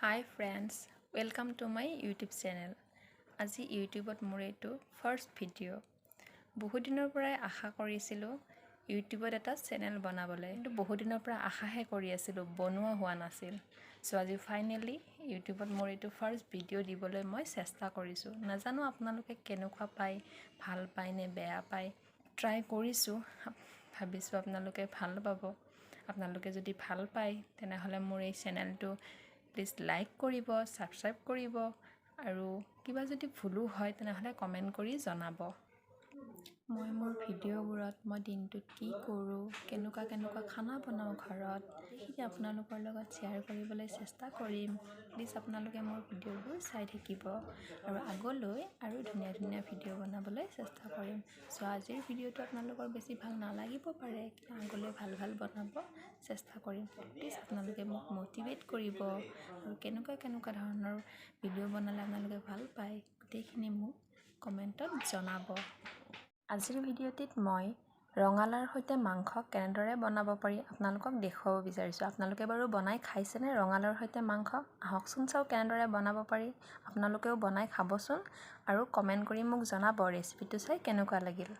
Hi friends, welcome to my YouTube channel. আজি ইউটিউবত মোৰ এইটো ফাৰ্ষ্ট ভিডিঅ'। বহুত দিনৰ পৰাই আশা কৰিছিলোঁ ইউটিউবত এটা চেনেল বনাবলৈ, কিন্তু বহুত দিনৰ পৰা আশাহে কৰি আছিলোঁ, বনোৱা হোৱা নাছিল। চ' আজি ফাইনেলি ইউটিউবত মোৰ এইটো ফাৰ্ষ্ট ভিডিঅ' দিবলৈ মই চেষ্টা কৰিছোঁ। নাজানো আপোনালোকে কেনেকুৱা পায়, ভাল পায় নে বেয়া পায়। ট্ৰাই কৰিছোঁ, ভাবিছোঁ আপোনালোকে ভাল পাব। আপোনালোকে যদি ভাল পায় তেনেহ'লে মোৰ এই চেনেলটো প্লিজ লাইক কৰিব, ছাবস্ক্ৰাইব কৰিব আৰু কিবা যদি ভুলো হয় তেনেহ'লে কমেণ্ট কৰি জনাব। মই মোৰ ভিডিঅ'বোৰত মই দিনটোত কি কৰোঁ, কেনেকুৱা খানা বনাওঁ ঘৰত, সেইখিনি আপোনালোকৰ লগত শ্বেয়াৰ কৰিবলৈ চেষ্টা কৰিম। প্লিজ আপোনালোকে মোৰ ভিডিঅ'বোৰ চাই থাকিব আৰু আগলৈ আৰু ধুনীয়া ভিডিঅ' বনাবলৈ চেষ্টা কৰিম। চ' আজিৰ ভিডিঅ'টো আপোনালোকৰ বেছি ভাল নালাগিব পাৰে, কিন্তু আগলৈ ভাল বনাব চেষ্টা কৰিম। প্লিজ আপোনালোকে মোক মটিভেট কৰিব আৰু কেনেকুৱা ধৰণৰ ভিডিঅ' বনালে আপোনালোকে ভাল পায় গোটেইখিনি মোক কমেণ্টত জনাব। আজিৰ ভিডিঅ'টিত মই ৰঙালাওৰ সৈতে মাংস কেনেদৰে বনাব পাৰি আপোনালোকক দেখুৱাব বিচাৰিছোঁ। আপোনালোকে বাৰু বনাই খাইছেনে ৰঙালাওৰ সৈতে মাংস? আহকচোন চাওঁ কেনেদৰে বনাব পাৰি। আপোনালোকেও বনাই খাবচোন আৰু কমেণ্ট কৰি মোক জনাব ৰেচিপিটো চাই কেনেকুৱা লাগিল।